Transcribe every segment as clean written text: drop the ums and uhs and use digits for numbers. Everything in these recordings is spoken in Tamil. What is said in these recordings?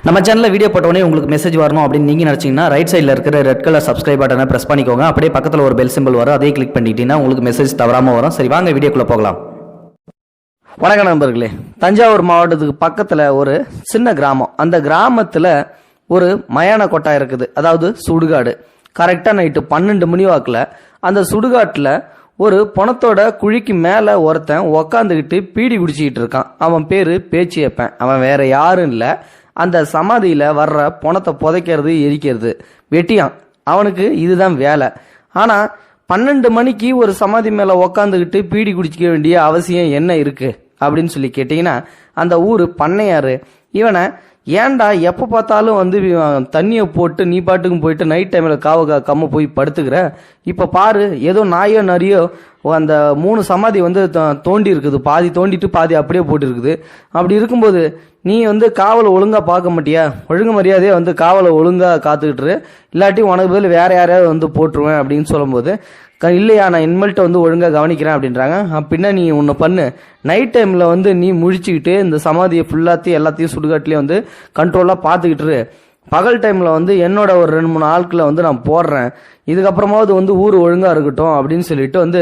நம்ம சேனலில் வீடியோ போட்டோடனே உங்களுக்கு மெசேஜ் வரணும் அப்படின்னு நீங்கள் நினச்சிங்கன்னா ரைட் சைடில் இருக்கிற ரெட் கலர் சப்ஸ்கிரைப் பட்டனை ப்ரெஸ் பண்ணிக்கோங்க. அப்படியே பக்கத்தில் ஒரு பெல் சிம்பிள் வரும், அதே கிளிக் பண்ணிட்டீங்கன்னா உங்களுக்கு மெசேஜ் தவறாமல் வரும். சரி, வாங்க வீடியோக்குள்ளே போகலாம். வணக்கம் நண்பர்களே. தஞ்சாவூர் மாவட்டத்துக்கு பக்கத்தில் ஒரு சின்ன கிராமம். அந்த கிராமத்தில் ஒரு மயான கொட்டா இருக்குது, அதாவது சுடுகாடு. கரெக்டாக நைட்டு 12 மணி வாக்கில் அந்த சுடுகாட்டில் ஒரு பணத்தோட குழிக்கு மேலே ஒருத்தன் உக்காந்துக்கிட்டு பீடி குடிச்சிக்கிட்டு இருக்கான். அவன் பேர் பேச்சியப்பன். அவன் வேற யாரும் இல்லை, அந்த சமாதியில் வர்ற பணத்தை புதைக்கிறது, எரிக்கிறது, வெட்டியான். அவனுக்கு இதுதான் வேலை. ஆனால் 12 மணிக்கு ஒரு சமாதி மேலே உக்காந்துக்கிட்டு பீடி குடிச்சிக்க வேண்டிய அவசியம் என்ன இருக்குது அப்படின்னு சொல்லி கேட்டிங்கன்னா, அந்த ஊர் பண்ணையார் இவனை ஏன்டா எப்போ பார்த்தாலும் வந்து தண்ணியை போட்டு நீ பாட்டுக்கும் போயிட்டு நைட் டைமில் கம்ம போய் படுத்துக்கிற, இப்போ பாரு ஏதோ நாயோ நரியோ அந்த 3 சமாதி வந்து தோண்டி இருக்குது, பாதி தோண்டிட்டு பாதி அப்படியே போட்டு இருக்குது. அப்படி இருக்கும்போது நீ வந்து காவலை ஒழுங்காக பார்க்க மாட்டியா? ஒழுங்கு மரியாதையே வந்து காவலை ஒழுங்காக காத்துக்கிட்டுரு, இல்லாட்டி உனக்கு பதில் வேற யாரையாவது வந்து போட்டுருவேன் அப்படின்னு சொல்லும்போது, இல்லையா நான் இனிமேல்ட்ட வந்து ஒழுங்காக கவனிக்கிறேன் அப்படின்றாங்க. அப்படின்னா நீ ஒன்று பண்ணு, நைட் டைமில் வந்து நீ முழிச்சுக்கிட்டு இந்த சமாதியை ஃபுல்லாத்தையும் எல்லாத்தையும் சுடுகாட்டிலையும் வந்து கண்ட்ரோலாக பார்த்துக்கிட்டுரு. பகல் டைமில் வந்து என்னோட ஒரு 2-3 ஆட்களை வந்து நான் போடுறேன், இதுக்கப்புறமாவது வந்து ஊர் ஒழுங்காக இருக்கட்டும் அப்படின்னு சொல்லிட்டு வந்து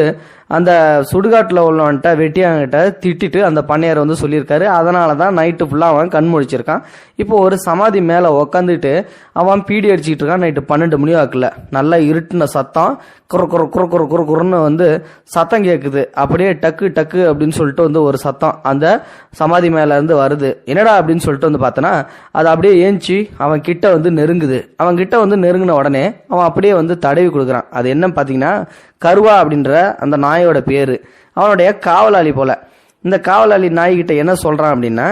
அந்த சுடுகாட்டில் உள்ளவன்ட்ட வெட்டியாங்கிட்ட திட்டிட்டு அந்த பண்ணையார் வந்து சொல்லியிருக்காரு. அதனால தான் நைட்டு ஃபுல்லாக அவன் கண் முழிச்சிருக்கான். இப்போ ஒரு சமாதி மேலே உக்காந்துட்டு அவன் பீடி அடிச்சுக்கிட்டு இருக்கான். நைட்டு 12 மணி வாக்கில் நல்லா இருட்டுன சத்தம், குறுன்னு வந்து சத்தம் கேட்குது. அப்படியே டக்கு டக்கு அப்படின்னு சொல்லிட்டு வந்து ஒரு சத்தம் அந்த சமாதி மேல இருந்து வருது. என்னடா அப்படின்னு சொல்லிட்டு வந்து பார்த்தோன்னா, அது அப்படியே ஏஞ்சி அவன் கிட்ட வந்து நெருங்குது. அவன் கிட்ட வந்து நெருங்கின உடனே அவன் அப்படியே வந்து தடவி கொடுக்குறான். அது என்ன பார்த்தீங்கன்னா, கருவா அப்படின்ற அந்த நாயோட பேரு. அவனுடைய காவலாளி போல. இந்த காவலாளி நாய்கிட்ட என்ன சொல்றான் அப்படின்னா,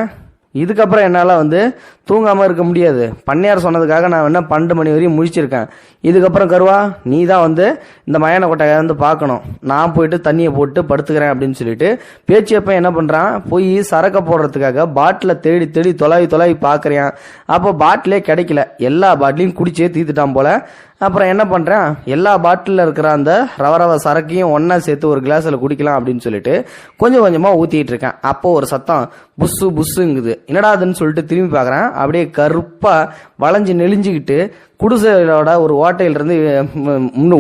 இதுக்கப்புறம் என்னால் வந்து தூங்காமல் இருக்க முடியாது, பண்ணையார் சொன்னதுக்காக நான் என்ன 12 மணி வரையும் முழிச்சிருக்கேன். இதுக்கப்புறம் கருவா நீ தான் வந்து இந்த மயான கொட்டையை வந்து பார்க்கணும், நான் போயிட்டு தண்ணியை போட்டு படுத்துக்கிறேன் அப்படின்னு சொல்லிட்டு பேச்சியப்ப என்ன பண்ணுறான், போய் சரக்கை போடுறதுக்காக பாட்டில் தேடி தேடி தொலாவி பார்க்குறான். அப்போ பாட்டிலே கிடைக்கல, எல்லா பாட்டிலையும் குடிச்சே தீத்துட்டான் போல. அப்புறம் என்ன பண்ணுறேன், எல்லா பாட்டிலில் இருக்கிற அந்த ரவ சரக்கையும் ஒன்றா சேர்த்து ஒரு கிளாஸில் குடிக்கலாம் அப்படின்னு சொல்லிட்டு கொஞ்சம் கொஞ்சமாக ஊற்றிட்டு இருக்கேன். அப்போது ஒரு சத்தம் புஸ்ஸுங்குது. என்னடா அதுன்னு சொல்லிட்டு திரும்பி பார்க்குறேன். அப்படியே கருப்பாக வளைஞ்சு நெளிஞ்சுக்கிட்டு குடிசையோட ஒரு ஓட்டையிலிருந்து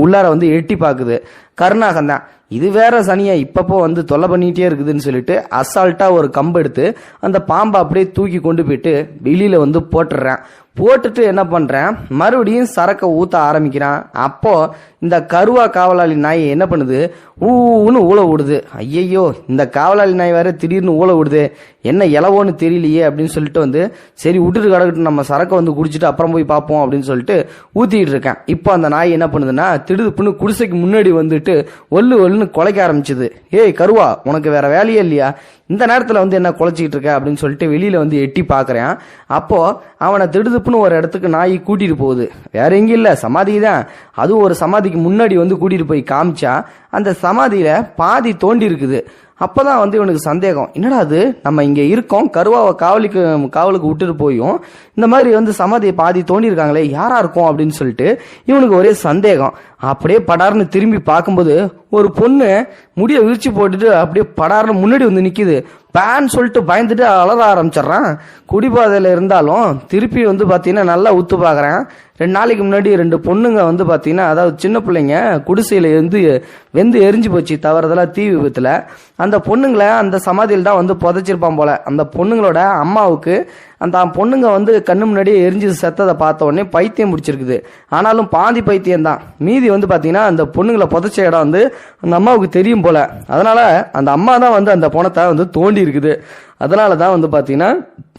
உள்ளார வந்து எட்டி பார்க்குது. கருணாகந்தான். இது வேற சனியா இப்பப்போ வந்து தொல்லை பண்ணிகிட்டே இருக்குதுன்னு சொல்லிட்டு அசால்ட்டாக ஒரு கம்பு எடுத்து அந்த பாம்பை அப்படியே தூக்கி கொண்டு போயிட்டு வெளியில் வந்து போட்டுடுறேன். போட்டுட்டு என்ன பண்ணுறேன், மறுபடியும் சரக்கை ஊற்ற ஆரம்பிக்கிறான். அப்போ இந்த கருவா காவலாளி நாய் என்ன பண்ணுது, ஊன்னு ஊழ விடுது. ஐயையோ, இந்த காவலாளி நாய் வேற திடீர்னு ஊழ விடுது, என்ன இலவோன்னு தெரியலையே அப்படின்னு சொல்லிட்டு வந்து சரி விட்டுட்டு கிடக்கட்டும், நம்ம சரக்கை வந்து குடிச்சிட்டு அப்புறம் போய் பார்ப்போம் அப்படின்னு சொல்லிட்டு ஊற்றிட்டு இருக்கேன். இப்போ அந்த நாய் என்ன பண்ணுதுன்னா, திடுப்புன்னு குடிசைக்கு முன்னாடி வந்துட்டு ஒல்லுன்னு குலைக்க ஆரம்பிச்சுது. ஏய் கருவா, உனக்கு வேற வேலையே இல்லையா, இந்த நேரத்தில் வந்து என்ன குலைச்சிக்கிட்டு இருக்க அப்படின்னு சொல்லிட்டு வெளியில் வந்து எட்டி பார்க்குறேன். அப்போது அவனை திடுதுப்புன்னு ஒரு இடத்துக்கு நாய் கூட்டிகிட்டு போகுது. வேற எங்கேயும் இல்லை, சமாதி தான். அதுவும் ஒரு சமாதிக்கு முன்னாடி வந்து கூட்டிகிட்டு போய் காமிச்சா அந்த சமாதியில் பாதி தோண்டி இருக்குது. அப்போதான் வந்து இவனுக்கு சந்தேகம், என்னடா அது நம்ம இங்கே இருக்கோம், கருவாவை காவலுக்கு விட்டுட்டு போயும் இந்த மாதிரி வந்து சமாதியை பாதி தோண்டி இருக்காங்களே, யாரா இருக்கும் அப்படின்னு சொல்லிட்டு இவனுக்கு ஒரே சந்தேகம். அப்படியே படார்னு திரும்பி பார்க்கும்போது ஒரு பொண்ணு முடிய விரிச்சு போட்டுட்டு அப்படியே படார்னு முன்னாடி வந்து நிற்கிது. பேன் சொல்லிட்டு பயந்துட்டு அலற ஆரம்பிச்சிட்றான். குடிபாதையில் இருந்தாலும் திருப்பி வந்து பார்த்தீங்கன்னா நல்லா உத்து பார்க்குறேன். 2 நாளைக்கு முன்னாடி 2 பொண்ணுங்க வந்து பார்த்தீங்கன்னா, அதாவது சின்ன பிள்ளைங்க குடிசையில் வெந்து எரிஞ்சு போச்சு தவறுதலாக தீ விபத்தில். அந்த பொண்ணுங்களை அந்த சமாதியில் தான் வந்து புதைச்சிருப்பான் போல. அந்த பொண்ணுங்களோட அம்மாவுக்கு அந்த பொண்ணுங்க வந்து கண்ணு முன்னாடியே எரிஞ்சு செத்ததை பார்த்த உடனே பைத்தியம் பிடிச்சிருக்குது. ஆனாலும் பாதி பைத்தியம் தான், மீதி வந்து பார்த்தீங்கன்னா அந்த பொண்ணுங்களை புதைச்ச இடம் வந்து அந்த அம்மாவுக்கு தெரியும் போல. அதனால அந்த அம்மா தான் வந்து அந்த பணத்தை வந்து தோண்டி இருக்குது. அதனால தான் வந்து பார்த்தீங்கன்னா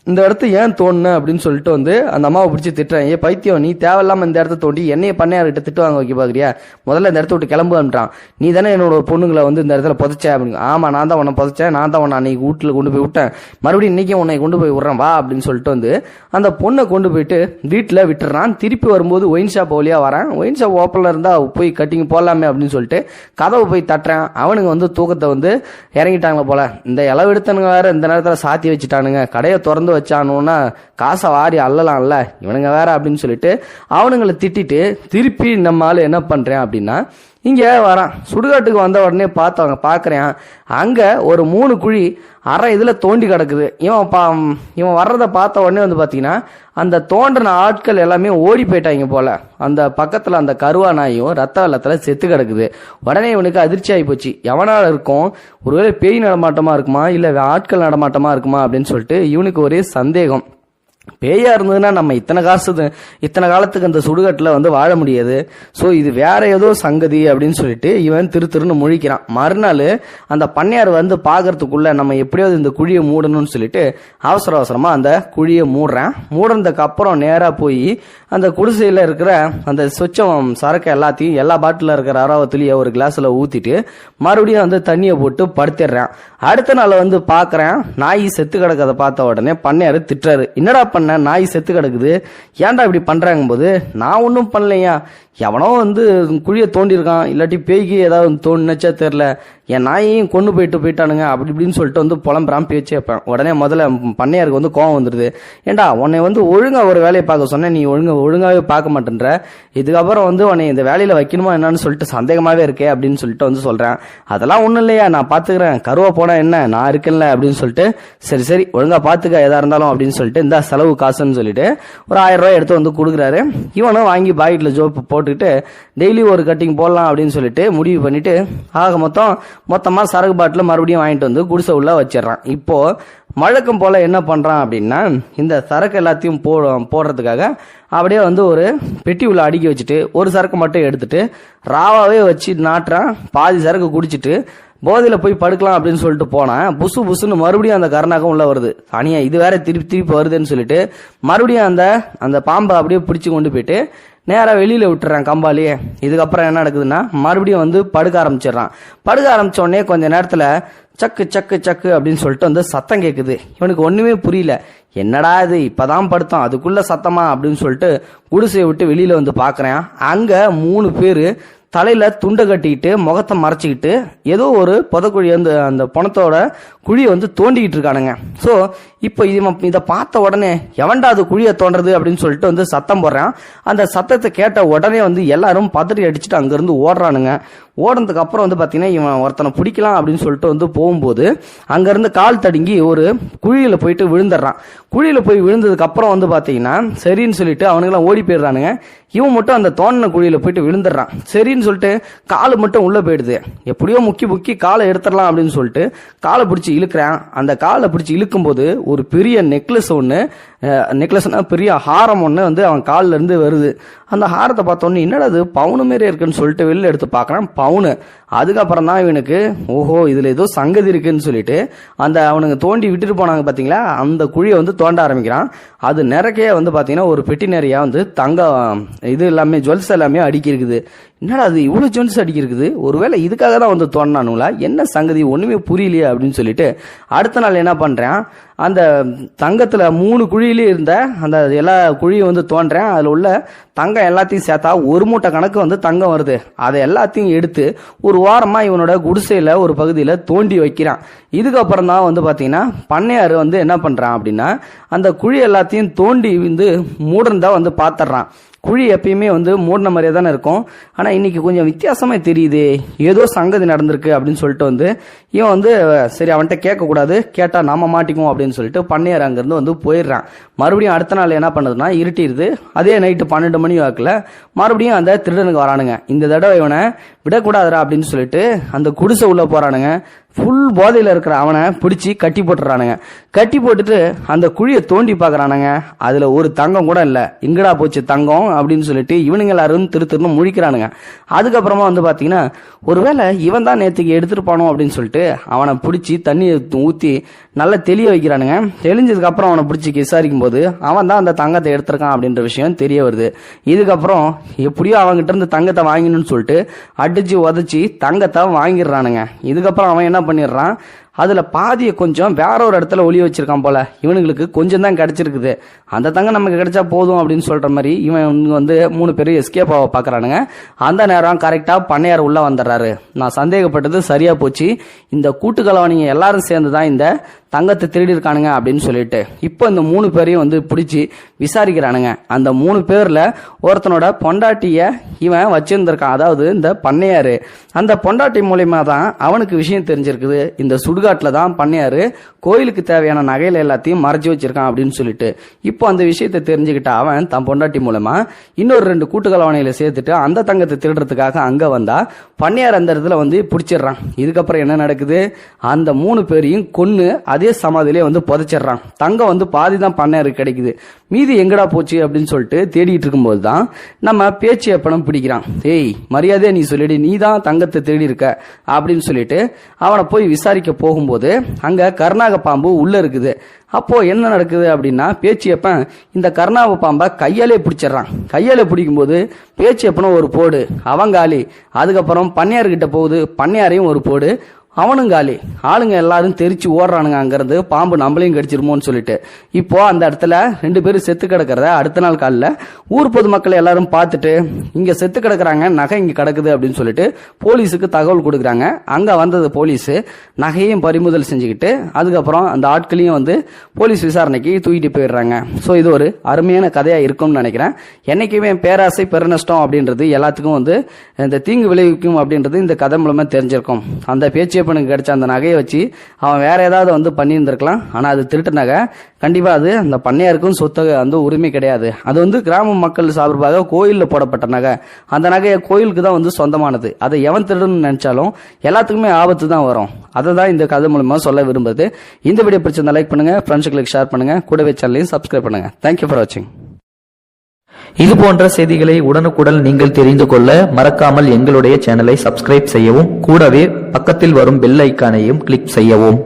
இந்த இடத்த ஏன் தோணுன அப்படின்னு சொல்லிட்டு வந்து அந்த அம்மாவை பிடிச்சி திட்டுறேன். ஏ பைத்தியம், நீ தேவையில்லாமல் இந்த இடத்த தோண்டி என்னைய பண்ணையார்கிட்ட திட்டு வாங்க வைக்க பார்க்குறியா, முதல்ல இந்த இடத்த விட்டு கிளம்புன்றான். நீ தானே என்னோட பொண்ணுங்களை வந்து இந்த இடத்துல புதைச்ச அப்படின்னு. ஆமாம், நான் தான் உன்னை புதைச்சேன், நான் தான் உன்னை அன்னைக்கு வீட்டில் கொண்டு போய் விட்டேன், மறுபடியும் இன்னைக்கும் உன்னை கொண்டு போய் விட்றேன் வா அப்படின்னு சொல்லிட்டு வந்து அந்த பொண்ணை கொண்டு போயிட்டு வீட்டில் விட்டுறான். திருப்பி வரும்போது ஒயின் ஷாப் வழியாக வரேன். ஒயின் ஷாப் ஓப்பனில் இருந்தால் போய் கட்டிங் போடலாமே அப்படின்னு சொல்லிட்டு கதவை போய் தட்டுறேன். அவனுங்க வந்து தூக்கத்தை வந்து இறங்கிட்டாங்களே போல. இந்த இளவு எடுத்தனுங்க வேற இந்த நேரத்தில் சாத்தி வச்சுட்டானுங்க, கடையை திறந்து வச்சானுன்னா காசை வாரி அல்லலாம்ல இவனுங்க வேற அப்படின்னு சொல்லிட்டு அவனுங்களை திட்டிட்டு திருப்பி நம்ம ஆளு என்ன பண்றேன் அப்படின்னா, இங்கே வரான். சுடுகாட்டுக்கு வந்த உடனே பார்க்குறேன், அங்கே ஒரு 3 குழி அரை இதில் தோண்டி கிடக்குது. இவன் வர்றதை பார்த்த உடனே வந்து பார்த்தீங்கன்னா அந்த தோன்றின ஆட்கள் எல்லாமே ஓடி போயிட்டாங்க போல. அந்த பக்கத்தில் அந்த கருவா நாயும் ரத்த வெள்ளத்தில் செத்து கிடக்குது. உடனே இவனுக்கு அதிர்ச்சி ஆகி போச்சு. எவனால இருக்கும், ஒருவேளை பேய் நடமாட்டமாக இருக்குமா இல்லை ஆட்கள் நடமாட்டமாக இருக்குமா அப்படின்னு சொல்லிட்டு இவனுக்கு ஒரே சந்தேகம். பேயா இருந்ததுன்னா நம்ம இத்தனை காலத்துக்கு அந்த சுடுகாட்டில் வந்து வாழ முடியாது. ஸோ இது வேற ஏதோ சங்கதி அப்படின்னு சொல்லிட்டு இவன் திருன்னு முழிக்கிறான். மறுநாள் அந்த பண்ணையார் வந்து பார்க்கறதுக்குள்ள நம்ம எப்படியாவது இந்த குழியை மூடணும்னு சொல்லிட்டு அவசரமா அந்த குழியை மூடுறதுக்கு அப்புறம் நேராக போய் அந்த குடிசையில் இருக்கிற அந்த சொச்சம் சரக்கு எல்லாத்தையும் எல்லா பாட்டில் இருக்கிற அராவத்துலேயே ஒரு கிளாஸில் ஊற்றிட்டு மறுபடியும் வந்து தண்ணியை போட்டு படுத்திடுறான். அடுத்த நாள் வந்து பார்க்குறேன், நாய் செத்து கிடக்கிறத பார்த்த உடனே பண்ணையார் திட்டுறாரு. என்னடா பண்ண, நாய் செத்து கிடக்குது, ஏன்டா இப்படி பண்றாங்க போது, நான் ஒன்றும் பண்ணலையா, எவனோ வந்து குழியை தோண்டியிருக்கான், இல்லாட்டி பேய்க்கு ஏதாவது தோணுச்சா தெரில, என் நாயையும் கொண்டு போயிட்டானுங்க அப்படி இப்படின்னு சொல்லிட்டு வந்து புலம்புறான், பேச்சு வைப்பேன். உடனே முதல்ல பண்ணையாருக்கு வந்து கோவம் வந்துடுது. ஏண்டா உன்னை வந்து ஒழுங்கா ஒரு வேலையை பார்க்க சொன்னேன், நீ ஒழுங்காவே பார்க்க மாட்டேன்ற, இதுக்கப்புறம் வந்து உன்னை இந்த வேலையில வைக்கணுமா என்னன்னு சொல்லிட்டு சந்தேகமாவே இருக்கே அப்படின்னு சொல்லிட்டு வந்து சொல்றேன். அதெல்லாம் ஒன்றும் இல்லையா, நான் பார்த்துக்கிறேன், கருவா போனா என்ன, நான் இருக்கேன்ல அப்படின்னு சொல்லிட்டு சரி ஒழுங்கா பார்த்துக்க எதா இருந்தாலும் அப்படின்னு சொல்லிட்டு இந்த செலவு காசுன்னு சொல்லிட்டு ஒரு 1000 ரூபாய் எடுத்து வந்து கொடுக்குறாரு. இவனும் வாங்கி பாக்கெட்ல ஜோப்பு போட்டுக்கிட்டு டெய்லி ஒரு கட்டிங் போடலாம் அப்படின்னு சொல்லிட்டு முடிவு பண்ணிட்டு ஆக மொத்தமா சரக்கு பாட்டில் மறுபடியும் வாங்கிட்டு வந்து குடிசை உள்ள வச்சிடறான். இப்போ வழக்கம் போல என்ன பண்றான் அப்படின்னா, இந்த சரக்கு எல்லாத்தையும் போடுறதுக்காக அப்படியே வந்து ஒரு பெட்டி உள்ள அடுக்கி வச்சுட்டு ஒரு சரக்கு மட்டும் எடுத்துட்டு ராவாவே வச்சு நாட்டுறான். பாதி சரக்கு குடிச்சிட்டு போதையில போய் படுக்கலாம் அப்படின்னு சொல்லிட்டு போனேன். புசுன்னு மறுபடியும் அந்த கருணாக்கம் உள்ள வருது. அணியா இது வேற திருப்பி வருதுன்னு சொல்லிட்டு மறுபடியும் அந்த பாம்பை அப்படியே பிடிச்சு கொண்டு போயிட்டு நேராக வெளியில விட்டுறான் கம்பாலேயே. இதுக்கப்புறம் என்ன நடக்குதுன்னா, மறுபடியும் வந்து படுக்க ஆரம்பிச்சிடறான். படுக்க ஆரம்பிச்ச உடனே கொஞ்ச நேரத்துல சக்கு சக்கு சக்கு அப்படின்னு சொல்லிட்டு வந்து சத்தம் கேட்குது. இவனுக்கு ஒண்ணுமே புரியல, என்னடா இது இப்பதான் படுத்தோம் அதுக்குள்ள சத்தமா அப்படின்னு சொல்லிட்டு குடிசையை விட்டு வெளியில வந்து பாக்குறேன். அங்க 3 பேரு தலையில துண்டை கட்டிக்கிட்டு முகத்தை மறைச்சிக்கிட்டு ஏதோ ஒரு புதக்குழி வந்து அந்த பணத்தோட குழியை வந்து தோண்டிக்கிட்டு இருக்கானுங்க. ஸோ இப்போ இதை பார்த்த உடனே எவன்டா அது குழியை தோன்றது அப்படின்னு சொல்லிட்டு வந்து சத்தம் போடுறான். அந்த சத்தத்தை கேட்ட உடனே வந்து எல்லாரும் பதறி அடிச்சுட்டு அங்கிருந்து ஓடுறானுங்க. ஓடுறதுக்கு அப்புறம் வந்து பார்த்தீங்கன்னா இவன் ஒருத்தனை பிடிக்கலாம் அப்படின்னு சொல்லிட்டு வந்து போகும்போது அங்கேருந்து கால் தடுங்கி ஒரு குழியில போயிட்டு விழுந்துடுறான். குழியில போய் விழுந்ததுக்கு அப்புறம் வந்து பார்த்தீங்கன்னா சரின்னு சொல்லிட்டு அவனுங்களாம் ஓடி போயிடுறானுங்க. இவன் மட்டும் அந்த தோண்டின குழியில போயிட்டு விழுந்துடுறான். சரின்னு சொல்லிட்டு காலு மட்டும் உள்ள போயிடுது. எப்படியோ முக்கி காலை எடுத்துடலாம் அப்படின்னு சொல்லிட்டு காலை பிடிச்சி இழுக்கிறான். அந்த காலை பிடிச்சி இழுக்கும் போது ஒரு பெரிய நெக்லஸ்னா பெரிய ஹாரம் ஒன்று வந்து அவன் காலில் இருந்து வருது. அந்த ஹாரத்தை பார்த்தோன்னே என்னடா அது பவுனு மாரி இருக்குன்னு சொல்லிட்டு வெளில எடுத்து பார்க்குறான், பவுனு. அதுக்கப்புறம் தான் இவனுக்கு ஓஹோ இதில் ஏதோ சங்கதி இருக்குன்னு சொல்லிட்டு அந்த அவனுங்க தோண்டி விட்டுட்டு போனாங்க பார்த்தீங்களா, அந்த குழியை வந்து தோண்ட ஆரம்பிக்கிறான். அது நிறைய வந்து பார்த்தீங்கன்னா ஒரு பெட்டி நிறையா வந்து தங்கம் இது எல்லாமே ஜுவல்ஸ் எல்லாமே அடுக்கி இருக்குது. என்னடா அது இவ்வளோ ஜுவல்ஸ் அடுக்கி இருக்குது, ஒருவேளை இதுக்காக தான் வந்து தோண்டானுங்களா, என்ன சங்கதி ஒன்றுமே புரியலையே அப்படின்னு சொல்லிட்டு அடுத்த நாள் என்ன பண்ணுறேன், அந்த தங்கத்தில் 3 குழியிலே இருந்த அந்த எல்லா குழியும் வந்து தோன்றேன். அதில் உள்ள தங்கம் எல்லாத்தையும் சேர்த்தா 1 மூட்டை கணக்கு வந்து தங்கம் வருது. அதை எல்லாத்தையும் எடுத்து ஒரு வாரமாக இவனோட குடிசையில் ஒரு பகுதியில் தோண்டி வைக்கிறான். இதுக்கப்புறம் தான் வந்து பார்த்தீங்கன்னா பண்ணையார் வந்து என்ன பண்ணுறான் அப்படின்னா, அந்த குழி எல்லாத்தையும் தோண்டி வந்து மூடந்தா வந்து பார்த்துட்றான். குழி எப்பயுமே வந்து மூடின மாதிரியே தானே இருக்கும், ஆனால் இன்னைக்கு கொஞ்சம் வித்தியாசமா தெரியுது, ஏதோ சங்கதி நடந்திருக்கு அப்படின்னு சொல்லிட்டு வந்து இவன் வந்து சரி அவன்கிட்ட கேட்கக்கூடாது, கேட்டால் நாம மாட்டிக்குவோம் அப்படின்னு சொல்லிட்டு பண்ணையார் அங்கேருந்து வந்து போயிடுறான். மறுபடியும் அடுத்த நாள் என்ன பண்ணுதுன்னா இருட்டிடுது. அதே நைட்டு 12 மணி வாக்கில் மறுபடியும் அந்த திருடனுக்கு வரானுங்க. இந்த தடவை இவனை விடக்கூடாதுரா அப்படின்னு சொல்லிட்டு அந்த குடிசை உள்ள போறானுங்க. ஃபுல் போதையில் இருக்கிற அவனை பிடிச்சி கட்டி போட்டுறானுங்க. கட்டி போட்டுட்டு அந்த குழியை தோண்டி பார்க்கறானுங்க. அதுல ஒரு தங்கம் கூட இல்லை. எங்கடா போச்சு தங்கம் அப்படின்னு சொல்லிட்டு இவனுங்க எல்லாரும் திருன்னு முழிக்கிறானுங்க. அதுக்கப்புறமா வந்து பாத்தீங்கன்னா ஒருவேளை இவன் தான் நேற்றுக்கு எடுத்துருப்பானோ அப்படின்னு சொல்லிட்டு அவனை பிடிச்சி தண்ணியை ஊற்றி நல்லா தெளிய வைக்கிறானுங்க. தெளிஞ்சதுக்கு அப்புறம் அவனை பிடிச்சி விசாரிக்கும் போது அவன் தான் அந்த தங்கத்தை எடுத்திருக்கான் அப்படின்ற விஷயம் தெரிய வருது. இதுக்கப்புறம் எப்படியோ அவன்கிட்ட இருந்து தங்கத்தை வாங்கணும்னு சொல்லிட்டு அடிச்சு உதச்சி தங்கத்தை வாங்கிடுறானுங்க. இதுக்கப்புறம் அவன் என்ன பண்ணிடுறான், அதில் பாதியை கொஞ்சம் வேற ஒரு இடத்துல ஒளிய வச்சிருக்கான் போல. இவனுங்களுக்கு கொஞ்சம் தான் கிடைச்சிருக்குது, அந்த தங்கம் நமக்கு கிடைச்சா போதும் அப்படின்னு சொல்ற மாதிரி இவன் வந்து 3 பேரும் எஸ்கேப் ஆக பார்க்குறானுங்க. அந்த நேரம் கரெக்டாக பண்ணையார் உள்ள வந்துடுறாரு. நான் சந்தேகப்பட்டது சரியா போச்சு, இந்த கூட்டுக்கலவாணிங்க எல்லாரும் சேர்ந்து தான் இந்த தங்கத்தை திருடி இருக்கானுங்க அப்படின்னு சொல்லிட்டு இப்போ இந்த 3 பேரையும் வந்து பிடிச்சி விசாரிக்கிறானுங்க. அந்த 3 பேர்ல ஒருத்தனோட பொண்டாட்டிய இவன் வச்சிருந்திருக்கான், அதாவது இந்த பண்ணையாரு. அந்த பொண்டாட்டி மூலியமா தான் அவனுக்கு விஷயம் தெரிஞ்சிருக்குது, இந்த சுடுகாட்டில் தான் பண்ணையாரு கோயிலுக்கு தேவையான நகையில எல்லாத்தையும் மறைச்சு வச்சிருக்கான் அப்படின்னு சொல்லிட்டு இப்போ அந்த விஷயத்தை தெரிஞ்சுக்கிட்ட அவன் தன் பொண்டாட்டி மூலமா இன்னொரு 2 கூட்டுக்கலவாணியில சேர்த்துட்டு அந்த தங்கத்தை திருடுறதுக்காக அங்க வந்தா பண்ணையார் அந்த இடத்துல வந்து பிடிச்சிடுறான். இதுக்கப்புறம் என்ன நடக்குது, அந்த 3 பேரையும் கொன்னு அதே சமாதியிலே வந்து புதைச்சிடுறான். தங்கம் வந்து பாதி தான் பண்ணையாருக்கு கிடைக்குது, மீதி எங்கடா போச்சு அப்படின்னு சொல்லிட்டு தேடிட்டு இருக்கும்போது தான் நம்ம பேச்சு எப்பனம் பிடிக்கிறான். ஏய் மரியாதையா நீ சொல்லிடு, நீ தான் தங்கத்தை தேடி இருக்க அப்படின்னு சொல்லிட்டு அவனை போய் விசாரிக்க போகும்போது அங்க கருணாக பாம்பு உள்ள இருக்குது. அப்போ என்ன நடக்குது அப்படின்னா பேச்சியப்பன் இந்த கருணாக பாம்பை கையாலே பிடிச்சிடறான். கையாலே பிடிக்கும் போது பேச்சியப்பனும் ஒரு போடு, அவங்காலி. அதுக்கப்புறம் பண்ணையார்கிட்ட போகுது, பண்ணையாரையும் ஒரு போடு, அவனுங்காலி. ஆளுங்க எல்லாரும் தெரிச்சு ஓடுறானுங்க அங்கிருந்து, பாம்பு நம்மளையும் கடிச்சிருமோன்னு சொல்லிட்டு. இப்போ அந்த இடத்துல 2 பேரும் செத்து கிடக்கிறத அடுத்த நாள் காலைல ஊர் பொதுமக்கள் எல்லாரும் பார்த்துட்டு இங்க செத்து கிடக்குறாங்க, நகை இங்க கிடக்குது அப்படின்னு சொல்லிட்டு போலீஸுக்கு தகவல் கொடுக்குறாங்க. அங்க வந்தது போலீஸ் நகையும் பறிமுதல் செஞ்சுக்கிட்டு அதுக்கப்புறம் அந்த ஆட்களையும் வந்து போலீஸ் விசாரணைக்கு தூக்கிட்டு போயிடுறாங்க. ஸோ இது ஒரு அருமையான கதையா இருக்கும்னு நினைக்கிறேன். என்னைக்குமே பேராசை பெருநஷ்டம் அப்படின்றது எல்லாத்துக்கும் வந்து இந்த தீங்கு விளைவிக்கும் அப்படின்றது இந்த கதை மூலமா தெரிஞ்சிருக்கும். அந்த பேச்சியப்பனுக்கு கிடைச்ச அந்த நகையை வச்சு அவன் வேற ஏதாவது வந்து பண்ணியிருந்திருக்கலாம். ஆனா அது திருட்டு நகை, கண்டிப்பா அது அந்த பண்ணையாருக்கும் சொத்து அந்த உரிமை கிடையாது. அது வந்து கிராம மக்கள் சார்பாக கோயிலில் போடப்பட்ட நகை. அந்த நகையை கோயிலுக்கு தான் வந்து சொந்தமானது. அதை எவன் திருடுன்னு நினைச்சாலும் எல்லாத்துக்குமே ஆபத்து தான் வரும். அதை தான் இந்த கதை மூலமா சொல்ல விரும்புது. இந்த வீடியோ பிடிச்சிருந்தா லைக் பண்ணுங்க, ஃப்ரெண்ட்ஸுங்களுக்கு ஷேர் பண்ணுங்க, கூடவே சேனலையும் சப்ஸ்கிரைப் பண்ணுங்க. தேங்க்யூ ஃபார் வாட்சிங். இது போன்ற செய்திகளை உடனுக்குடன் நீங்கள் தெரிந்து கொள்ள மறக்காமல் எங்களுடைய சேனலை சப்ஸ்கிரைப் செய்யவும், கூடவே பக்கத்தில் வரும் பெல் ஐக்கானையும் கிளிக் செய்யவும்.